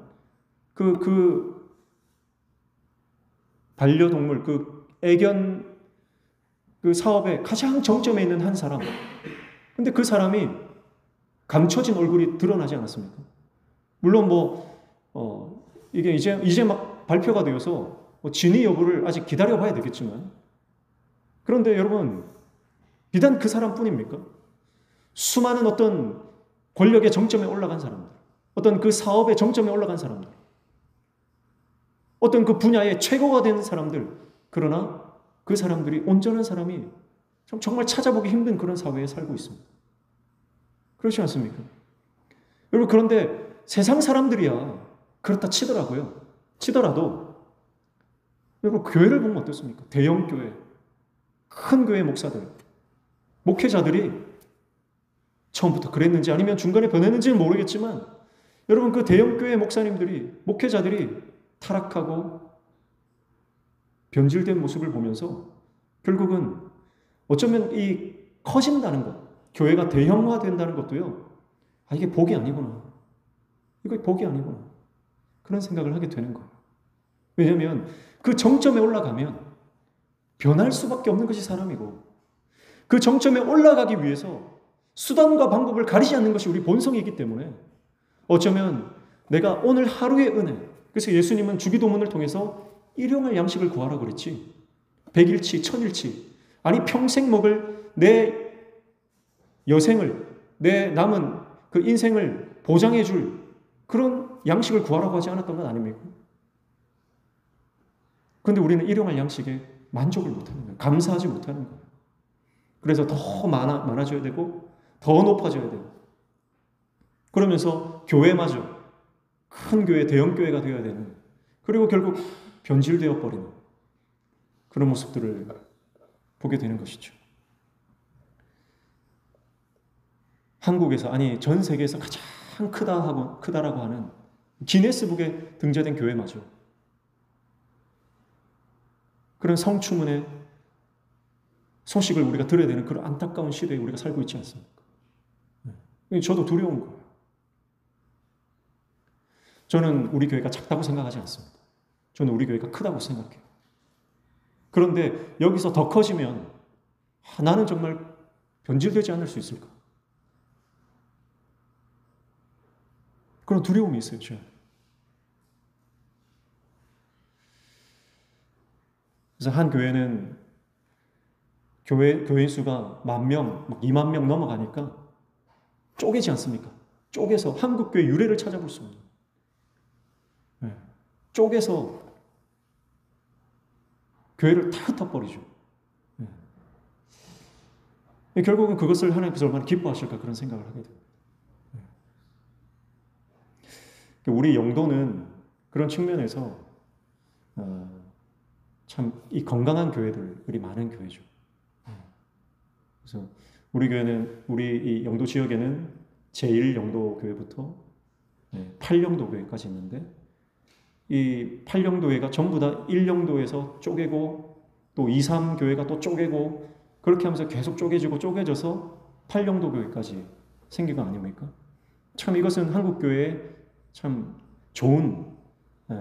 그 반려동물, 그 애견 그 사업의 가장 정점에 있는 한 사람. 근데 그 사람이 감춰진 얼굴이 드러나지 않았습니까? 물론 이게 이제 막 발표가 되어서 진위 여부를 아직 기다려봐야 되겠지만, 그런데 여러분, 비단 그 사람뿐입니까? 수많은 어떤 권력의 정점에 올라간 사람들, 어떤 그 사업의 정점에 올라간 사람들, 어떤 그 분야의 최고가 된 사람들, 그러나 그 사람들이 온전한 사람이 정말 찾아보기 힘든 그런 사회에 살고 있습니다. 그렇지 않습니까? 여러분, 그런데 세상 사람들이야 그렇다 치더라도 여러분, 교회를 보면 어떻습니까? 대형 교회, 큰 교회 목사들, 목회자들이 처음부터 그랬는지 아니면 중간에 변했는지는 모르겠지만 여러분, 그 대형 교회 목사님들이, 목회자들이 타락하고 변질된 모습을 보면서 결국은 어쩌면 이 커진다는 것, 교회가 대형화된다는 것도요, 이게 복이 아니구나. 이거 복이 아니구나. 그런 생각을 하게 되는 거예요. 왜냐하면 그 정점에 올라가면 변할 수밖에 없는 것이 사람이고, 그 정점에 올라가기 위해서 수단과 방법을 가리지 않는 것이 우리 본성이기 때문에 어쩌면 내가 오늘 하루의 은혜, 그래서 예수님은 주기도문을 통해서 일용할 양식을 구하라고 그랬지. 100일치, 1000일치, 아니 평생 먹을 내 여생을, 내 남은 그 인생을 보장해 줄 그런 양식을 구하라고 하지 않았던 건 아닙니까? 그런데 우리는 일용할 양식에 만족을 못하는 거예요. 감사하지 못하는 거예요. 그래서 더 많아져야 되고 더 높아져야 되고, 그러면서 교회마저 큰 교회, 대형 교회가 되어야 되는, 그리고 결국 변질되어 버리는 그런 모습들을 보게 되는 것이죠. 한국에서, 아니 전 세계에서 가장 크다라고 하는 기네스북에 등재된 교회마저 그런 성추문의 소식을 우리가 들어야 되는 그런 안타까운 시대에 우리가 살고 있지 않습니까? 저도 두려운 거예요. 저는 우리 교회가 작다고 생각하지 않습니다. 저는 우리 교회가 크다고 생각해요. 그런데 여기서 더 커지면 나는 정말 변질되지 않을 수 있을까? 그런 두려움이 있어요, 저는. 그래서 한 교회는 교인 수가 10,000명, 20,000명 넘어가니까 쪼개지 않습니까? 쪼개서 한국교회 유래를 찾아볼 수 없는, 쪼개서 교회를 다 흩어버리죠. 결국은 그것을 하나님께서 얼마나 기뻐하실까 그런 생각을 하게 됩니다. 우리 영도는 그런 측면에서 참 이 건강한 교회들이 많은 교회죠. 그래서 우리 교회는, 우리 이 영도 지역에는 제1영도 교회부터 8영도 교회까지 있는데, 이 8영도회가 전부 다 1영도에서 쪼개고 또 2, 3교회가 또 쪼개고 그렇게 하면서 계속 쪼개져서 8영도 교회까지 생긴 거 아닙니까? 참 이것은 한국교회의 참 좋은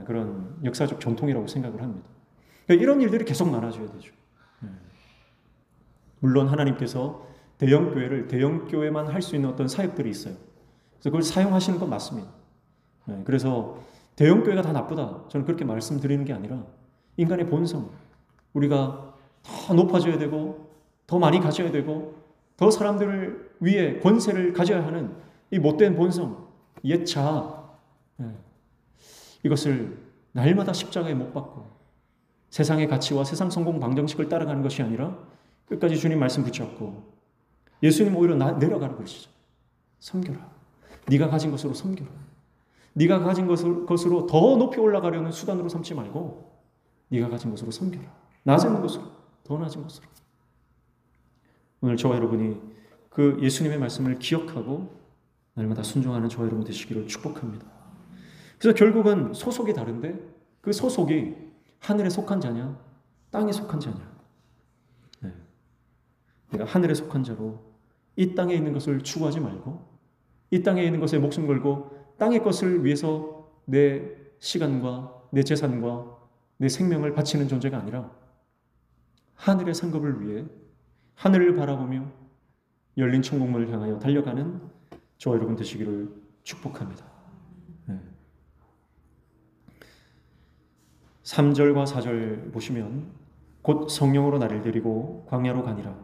그런 역사적 전통이라고 생각을 합니다. 그러니까 이런 일들이 계속 많아져야 되죠. 물론 하나님께서 대형교회를 대형교회만 할 수 있는 어떤 사역들이 있어요. 그래서 그걸 사용하시는 건 맞습니다. 그래서 대형교회가 다 나쁘다, 저는 그렇게 말씀드리는 게 아니라 인간의 본성, 우리가 더 높아져야 되고 더 많이 가져야 되고 더 사람들을 위해 권세를 가져야 하는 이 못된 본성, 옛 자아, 이것을 날마다 십자가에 못 박고 세상의 가치와 세상 성공 방정식을 따라가는 것이 아니라 끝까지 주님 말씀 붙잡고, 예수님 오히려 내려가라고 그러시죠. 섬겨라. 네가 가진 것으로 섬겨라. 네가 가진 것으로 더 높이 올라가려는 수단으로 삼지 말고 네가 가진 것으로 섬겨라. 낮은 것으로, 더 낮은 것으로. 오늘 저와 여러분이 그 예수님의 말씀을 기억하고 날마다 순종하는 저와 여러분 되시기를 축복합니다. 그래서 결국은 소속이 다른데 그 소속이 하늘에 속한 자냐, 땅에 속한 자냐. 내가 하늘에 속한 자로 이 땅에 있는 것을 추구하지 말고 이 땅에 있는 것에 목숨 걸고 땅의 것을 위해서 내 시간과 내 재산과 내 생명을 바치는 존재가 아니라 하늘의 상급을 위해 하늘을 바라보며 열린 천국문을 향하여 달려가는 저와 여러분 되시기를 축복합니다. 3절과 4절 보시면 곧 성령으로 나를 데리고 광야로 가니라.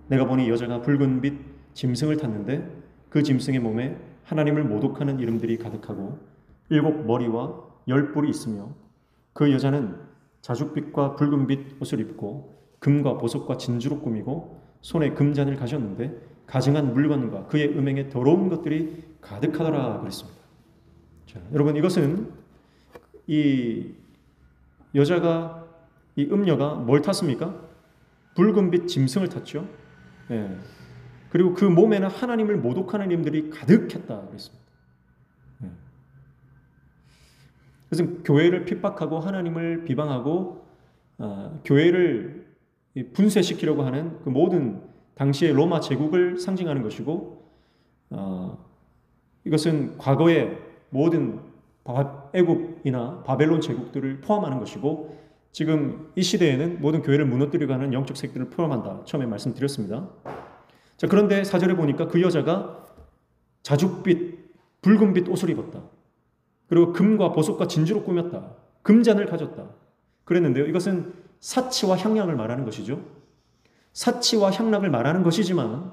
내가 보니 여자가 붉은 빛 짐승을 탔는데 그 짐승의 몸에 하나님을 모독하는 이름들이 가득하고 7 머리와 10 뿔이 있으며 그 여자는 자줏빛과 붉은빛 옷을 입고 금과 보석과 진주로 꾸미고 손에 금잔을 가졌는데 가증한 물건과 그의 음행에 더러운 것들이 가득하더라 그랬습니다. 자, 여러분, 이것은 이 여자가, 이 음녀가 뭘 탔습니까? 붉은빛 짐승을 탔죠. 예. 그리고 그 몸에는 하나님을 모독하는 힘들이 가득했다 그랬습니다. 예. 그래서 교회를 핍박하고 하나님을 비방하고 교회를 분쇄시키려고 하는 그 모든 당시의 로마 제국을 상징하는 것이고, 이것은 과거의 모든 애굽이나 바벨론 제국들을 포함하는 것이고, 지금 이 시대에는 모든 교회를 무너뜨리고 하는 영적 세력들을 포함한다. 처음에 말씀드렸습니다. 자, 그런데 4절에 보니까 그 여자가 자줏빛, 붉은빛 옷을 입었다. 그리고 금과 보석과 진주로 꾸몄다. 금잔을 가졌다. 그랬는데요. 이것은 사치와 향락을 말하는 것이죠. 사치와 향락을 말하는 것이지만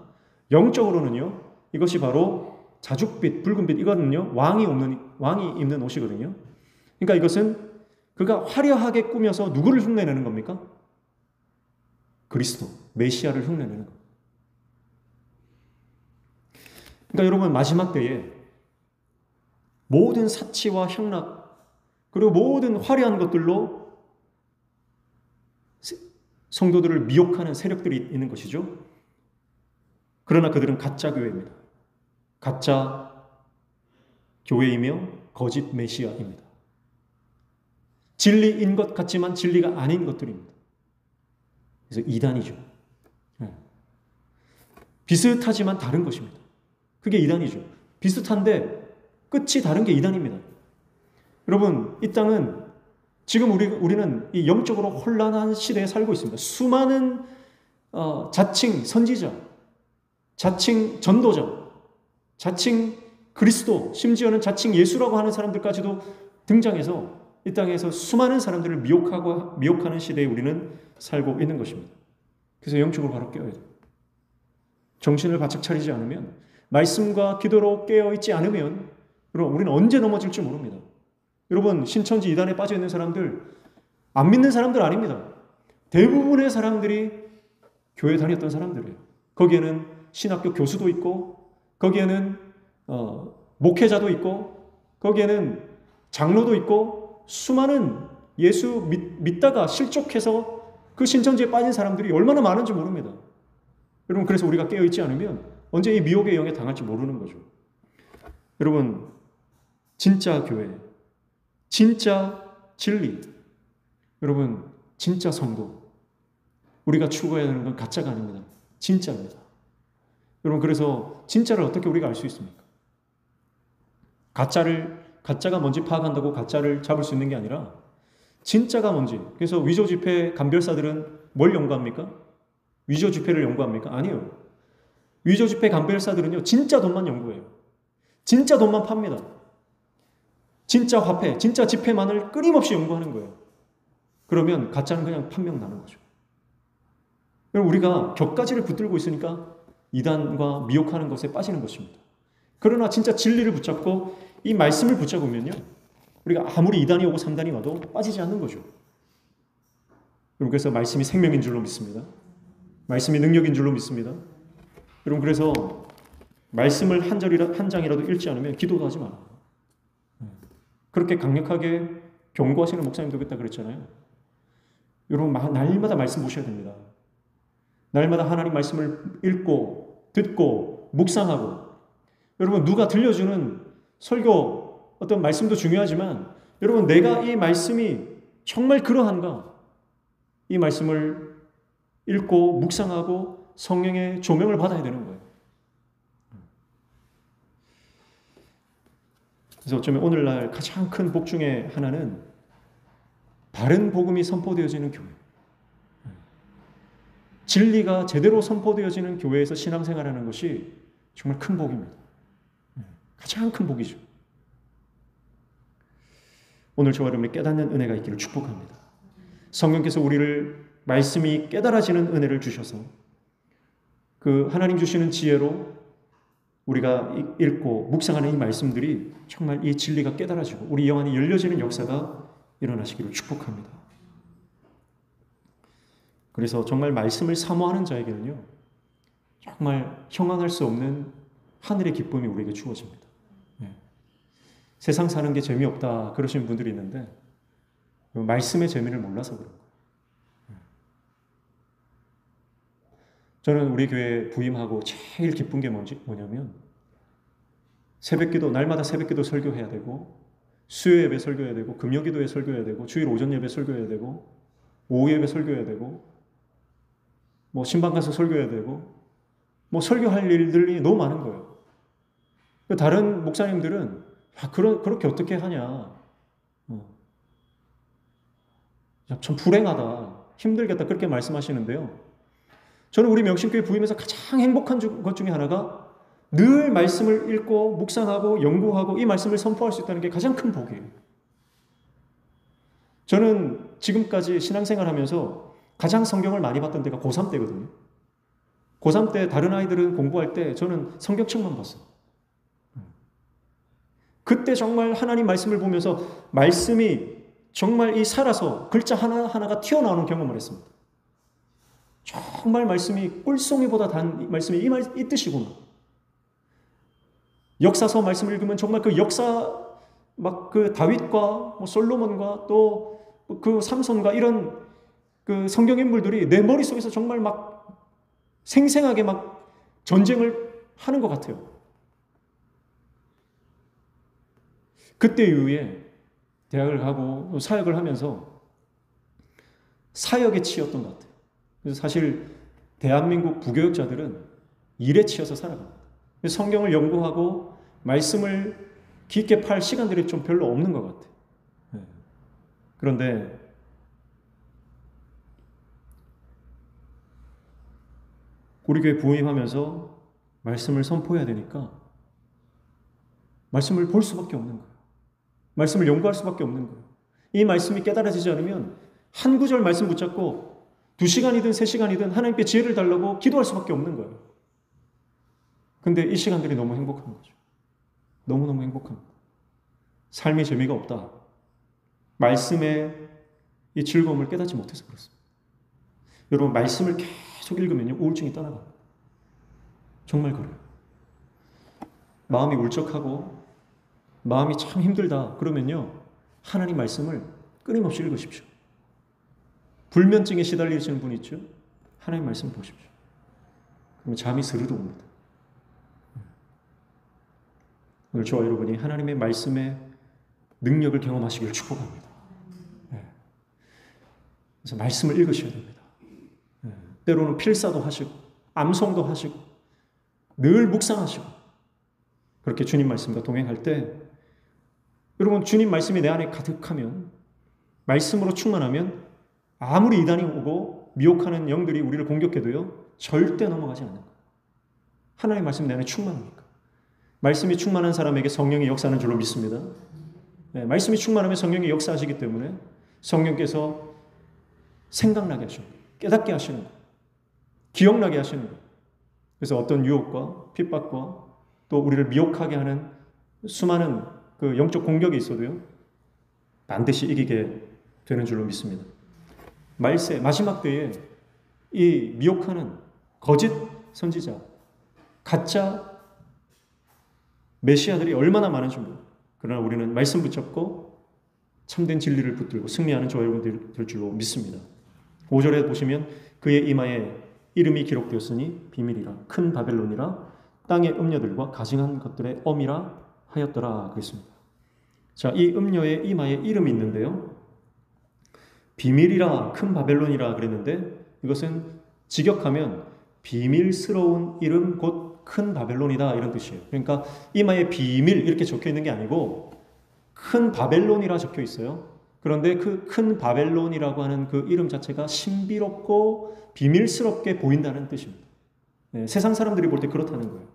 영적으로는요, 이것이 바로 자줏빛, 붉은빛, 이거는요, 왕이 입는 옷이거든요. 그러니까 이것은 그가 화려하게 꾸며서 누구를 흉내내는 겁니까? 그리스도, 메시아를 흉내내는 겁니다. 그러니까 여러분, 마지막 때에 모든 사치와 향락, 그리고 모든 화려한 것들로 성도들을 미혹하는 세력들이 있는 것이죠. 그러나 그들은 가짜 교회입니다. 가짜 교회이며 거짓 메시아입니다. 진리인 것 같지만 진리가 아닌 것들입니다. 그래서 이단이죠. 비슷하지만 다른 것입니다. 그게 이단이죠. 비슷한데 끝이 다른 게 이단입니다. 여러분, 이 땅은 지금 우리는 이 영적으로 혼란한 시대에 살고 있습니다. 수많은 자칭 선지자, 자칭 전도자, 자칭 그리스도, 심지어는 자칭 예수라고 하는 사람들까지도 등장해서 이 땅에서 수많은 사람들을 미혹하는 시대에 우리는 살고 있는 것입니다. 그래서 영적으로 바로 깨어야 돼요. 정신을 바짝 차리지 않으면, 말씀과 기도로 깨어있지 않으면 여러분, 우리는 언제 넘어질지 모릅니다. 여러분, 신천지 이단에 빠져있는 사람들, 안 믿는 사람들 아닙니다. 대부분의 사람들이 교회 다녔던 사람들이에요. 거기에는 신학교 교수도 있고, 거기에는 목회자도 있고, 거기에는 장로도 있고, 수많은 예수 믿다가 실족해서 그 신천지에 빠진 사람들이 얼마나 많은지 모릅니다. 여러분, 그래서 우리가 깨어있지 않으면 언제 이 미혹의 영에 당할지 모르는 거죠. 여러분, 진짜 교회, 진짜 진리, 여러분, 진짜 성도, 우리가 추구해야 하는 건 가짜가 아닙니다. 진짜입니다. 여러분, 그래서 진짜를 어떻게 우리가 알 수 있습니까? 가짜가 뭔지 파악한다고 가짜를 잡을 수 있는 게 아니라 진짜가 뭔지. 그래서 위조 지폐 감별사들은 뭘 연구합니까? 위조 지폐를 연구합니까? 아니요. 위조 지폐 감별사들은요, 진짜 돈만 연구해요. 진짜 돈만 팝니다. 진짜 화폐, 진짜 지폐만을 끊임없이 연구하는 거예요. 그러면 가짜는 그냥 판명 나는 거죠. 우리가 격가지를 붙들고 있으니까 이단과 미혹하는 것에 빠지는 것입니다. 그러나 진짜 진리를 붙잡고 이 말씀을 붙잡으면요, 우리가 아무리 2단이 오고 3단이 와도 빠지지 않는 거죠. 여러분, 그래서 말씀이 생명인 줄로 믿습니다. 말씀이 능력인 줄로 믿습니다. 여러분, 그래서 말씀을 한 장이라도 읽지 않으면 기도도 하지 마라. 그렇게 강력하게 경고하시는 목사님도 그랬다 그랬잖아요. 여러분, 날마다 말씀 보셔야 됩니다. 날마다 하나님 말씀을 읽고 듣고 묵상하고, 여러분, 누가 들려주는 설교 어떤 말씀도 중요하지만, 여러분, 내가 이 말씀이 정말 그러한가, 이 말씀을 읽고 묵상하고 성령의 조명을 받아야 되는 거예요. 그래서 어쩌면 오늘날 가장 큰 복 중에 하나는 바른 복음이 선포되어지는 교회, 진리가 제대로 선포되어지는 교회에서 신앙생활하는 것이 정말 큰 복입니다. 가장 큰 복이죠. 오늘 저와 여러분이 깨닫는 은혜가 있기를 축복합니다. 성령께서 우리를 말씀이 깨달아지는 은혜를 주셔서 그 하나님 주시는 지혜로 우리가 읽고 묵상하는 이 말씀들이 정말 이 진리가 깨달아지고 우리 영 안이 열려지는 역사가 일어나시기를 축복합니다. 그래서 정말 말씀을 사모하는 자에게는요, 정말 형언할 수 없는 하늘의 기쁨이 우리에게 주어집니다. 세상 사는 게 재미없다 그러시는 분들이 있는데 말씀의 재미를 몰라서 그런 거예요. 저는 우리 교회 부임하고 제일 기쁜 게 뭐냐면 새벽기도, 날마다 새벽기도 설교해야 되고 수요 예배 설교해야 되고 금요기도에 설교해야 되고 주일 오전 예배 설교해야 되고 오후 예배 설교해야 되고 뭐 신방 가서 설교해야 되고 뭐 설교할 일들이 너무 많은 거예요. 다른 목사님들은 그렇게 어떻게 하냐, 참 불행하다, 힘들겠다 그렇게 말씀하시는데요. 저는 우리 명신교회 부임에서 가장 행복한 것 중에 하나가 늘 말씀을 읽고 묵상하고 연구하고 이 말씀을 선포할 수 있다는 게 가장 큰 복이에요. 저는 지금까지 신앙생활 하면서 가장 성경을 많이 봤던 때가 고3 때거든요. 고3 때 다른 아이들은 공부할 때 저는 성경책만 봤어요. 그때 정말 하나님 말씀을 보면서 말씀이 정말 이 살아서 글자 하나하나가 튀어나오는 경험을 했습니다. 정말 말씀이 꿀송이보다 단 말씀이 이 뜻이구나. 역사서 말씀을 읽으면 정말 그 역사 막 그 다윗과 뭐 솔로몬과 또 그 삼손과 이런 그 성경 인물들이 내 머릿속에서 정말 막 생생하게 막 전쟁을 하는 것 같아요. 그때 이후에 대학을 가고 사역을 하면서 사역에 치였던 것 같아요. 그래서 사실 대한민국 부교육자들은 일에 치여서 살아갑니다. 성경을 연구하고 말씀을 깊게 팔 시간들이 좀 별로 없는 것 같아요. 그런데 우리 교회 부임하면서 말씀을 선포해야 되니까 말씀을 볼 수밖에 없는 거예요. 말씀을 연구할 수밖에 없는 거예요. 이 말씀이 깨달아지지 않으면 한 구절 말씀 붙잡고 2시간이든 3시간이든 하나님께 지혜를 달라고 기도할 수밖에 없는 거예요. 근데 이 시간들이 너무 행복한 거죠. 너무너무 행복합니다. 삶의 재미가 없다. 말씀의 이 즐거움을 깨닫지 못해서 그렇습니다. 여러분, 말씀을 계속 읽으면요, 우울증이 떠나갑니다. 정말 그래요. 마음이 울적하고 마음이 참 힘들다 그러면요, 하나님 말씀을 끊임없이 읽으십시오. 불면증에 시달리시는 분 있죠? 하나님 말씀 보십시오. 그러면 잠이 스르르 옵니다. 오늘 저와 여러분이 하나님의 말씀의 능력을 경험하시길 축복합니다. 그래서 말씀을 읽으셔야 됩니다. 때로는 필사도 하시고 암송도 하시고 늘 묵상하시고 그렇게 주님 말씀과 동행할 때 여러분, 주님 말씀이 내 안에 가득하면, 말씀으로 충만하면 아무리 이단이 오고 미혹하는 영들이 우리를 공격해도요, 절대 넘어가지 않는 거예요. 하나님의 말씀이 내 안에 충만하니까. 말씀이 충만한 사람에게 성령의 역사하는 줄로 믿습니다. 말씀이 충만하면 성령이 역사하시기 때문에 성령께서 생각나게 하시는 거예요. 깨닫게 하시는 거예요. 기억나게 하시는 거예요. 그래서 어떤 유혹과 핍박과 또 우리를 미혹하게 하는 수많은 그 영적 공격이 있어도요, 반드시 이기게 되는 줄로 믿습니다. 말세, 마지막 때에 이 미혹하는 거짓 선지자, 가짜 메시아들이 얼마나 많은 줄 몰라요. 그러나 우리는 말씀 붙잡고 참된 진리를 붙들고 승리하는 저와 여러분 될 줄로 믿습니다. 5절에 보시면 그의 이마에 이름이 기록되었으니 비밀이라 큰 바벨론이라 땅의 음녀들과 가증한 것들의 엄이라 하였더라 그랬습니다. 자, 이 음녀의 이마에 이름이 있는데요, 비밀이라 큰 바벨론이라 그랬는데 이것은 직역하면 비밀스러운 이름 곧 큰 바벨론이다 이런 뜻이에요. 그러니까 이마에 비밀 이렇게 적혀 있는 게 아니고 큰 바벨론이라 적혀 있어요. 그런데 그 큰 바벨론이라고 하는 그 이름 자체가 신비롭고 비밀스럽게 보인다는 뜻입니다. 세상 사람들이 볼 때 그렇다는 거예요.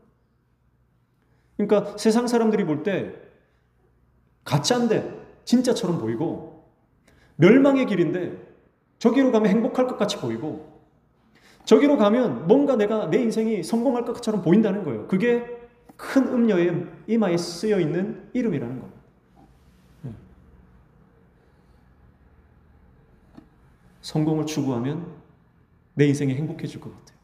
그러니까 세상 사람들이 볼 때 가짜인데 진짜처럼 보이고, 멸망의 길인데 저기로 가면 행복할 것 같이 보이고, 저기로 가면 뭔가 내 인생이 성공할 것처럼 보인다는 거예요. 그게 큰 음녀의 이마에 쓰여 있는 이름이라는 겁니다. 성공을 추구하면 내 인생이 행복해질 것 같아요.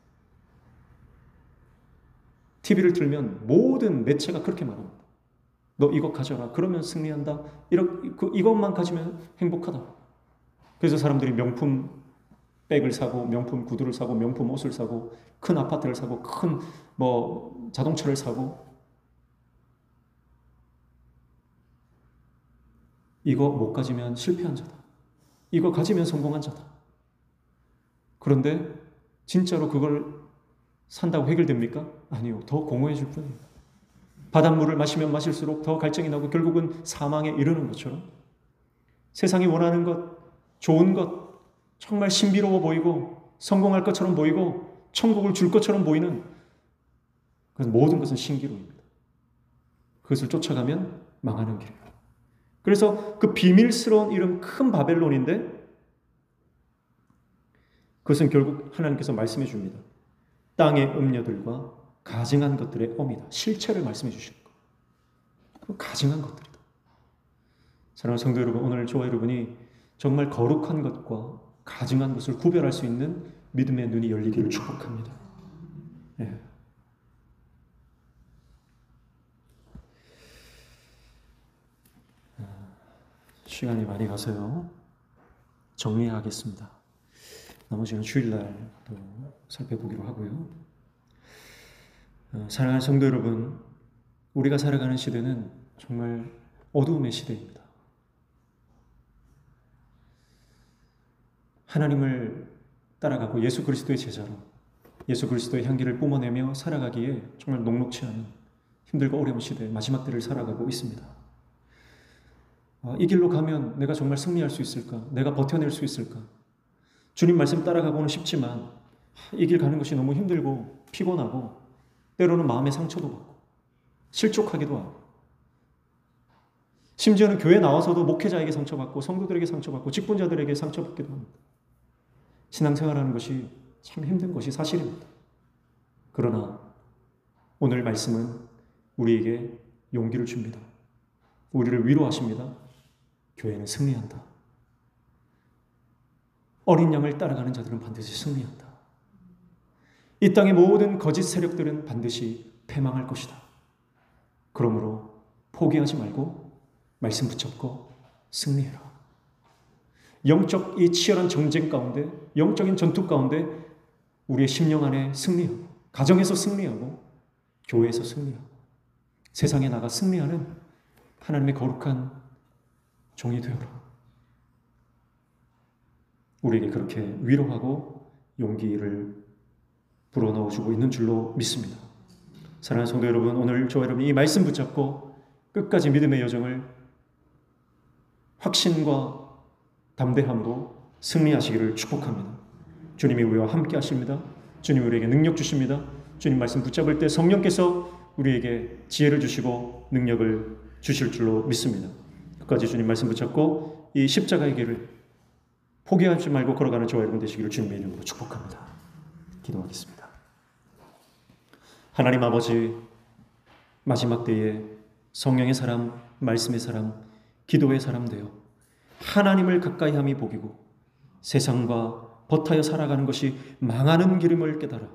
TV를 틀면 모든 매체가 그렇게 말합니다. 너 이거 가져라. 그러면 승리한다. 이것만 가지면 행복하다. 그래서 사람들이 명품 백을 사고, 명품 구두를 사고, 명품 옷을 사고, 큰 아파트를 사고, 큰 자동차를 사고. 이거 못 가지면 실패한 자다. 이거 가지면 성공한 자다. 그런데 진짜로 그걸 산다고 해결됩니까? 아니요. 더 공허해질 뿐입니다. 바닷물을 마시면 마실수록 더 갈증이 나고 결국은 사망에 이르는 것처럼 세상이 원하는 것, 좋은 것, 정말 신비로워 보이고 성공할 것처럼 보이고 천국을 줄 것처럼 보이는 그 모든 것은 신기루입니다. 그것을 쫓아가면 망하는 길이에요. 그래서 그 비밀스러운 이름 큰 바벨론인데 그것은 결국 하나님께서 말씀해 줍니다. 땅의 음녀들과 가증한 것들의 엄이다. 실체를 말씀해 주시는 거예요. 그 가증한 것들이다. 사랑하는 성도 여러분, 오늘 저와 여러분이 정말 거룩한 것과 가증한 것을 구별할 수 있는 믿음의 눈이 열리기를 축복합니다. 네. 시간이 많이 가서요. 정리하겠습니다. 나머지는 주일날 또 살펴보기로 하고요. 사랑하는 성도 여러분, 우리가 살아가는 시대는 정말 어두움의 시대입니다. 하나님을 따라가고 예수 그리스도의 제자로 예수 그리스도의 향기를 뿜어내며 살아가기에 정말 녹록치 않은 힘들고 어려운 시대 마지막 때를 살아가고 있습니다. 이 길로 가면 내가 정말 승리할 수 있을까? 내가 버텨낼 수 있을까? 주님 말씀 따라가고는 싶지만 이 길 가는 것이 너무 힘들고 피곤하고 때로는 마음의 상처도 받고 실족하기도 하고 심지어는 교회 나와서도 목회자에게 상처받고 성도들에게 상처받고 직분자들에게 상처받기도 합니다. 신앙생활하는 것이 참 힘든 것이 사실입니다. 그러나 오늘 말씀은 우리에게 용기를 줍니다. 우리를 위로하십니다. 교회는 승리한다. 어린 양을 따라가는 자들은 반드시 승리한다. 이 땅의 모든 거짓 세력들은 반드시 패망할 것이다. 그러므로 포기하지 말고 말씀 붙잡고 승리해라. 영적 이 치열한 전쟁 가운데, 영적인 전투 가운데 우리의 심령 안에 승리하고, 가정에서 승리하고, 교회에서 승리하고, 세상에 나가 승리하는 하나님의 거룩한 종이 되어라. 우리에게 그렇게 위로하고 용기를 불어넣어주고 있는 줄로 믿습니다. 사랑하는 성도 여러분, 오늘 저와 여러분이 이 말씀 붙잡고 끝까지 믿음의 여정을 확신과 담대함으로 승리하시기를 축복합니다. 주님이 우리와 함께 하십니다. 주님 우리에게 능력 주십니다. 주님 말씀 붙잡을 때 성령께서 우리에게 지혜를 주시고 능력을 주실 줄로 믿습니다. 끝까지 주님 말씀 붙잡고 이 십자가의 길을 포기하지 말고 걸어가는 저와 여러분 되시기를 주님의 이름으로 축복합니다. 기도하겠습니다. 하나님 아버지, 마지막 때에 성령의 사람, 말씀의 사람, 기도의 사람 되어 하나님을 가까이 함이 복이고 세상과 버타여 살아가는 것이 망하는 길임을 깨달아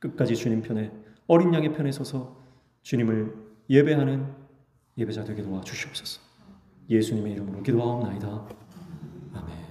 끝까지 주님 편에, 어린 양의 편에 서서 주님을 예배하는 예배자 되게 도와주시옵소서. 예수님의 이름으로 기도하옵나이다. 아멘.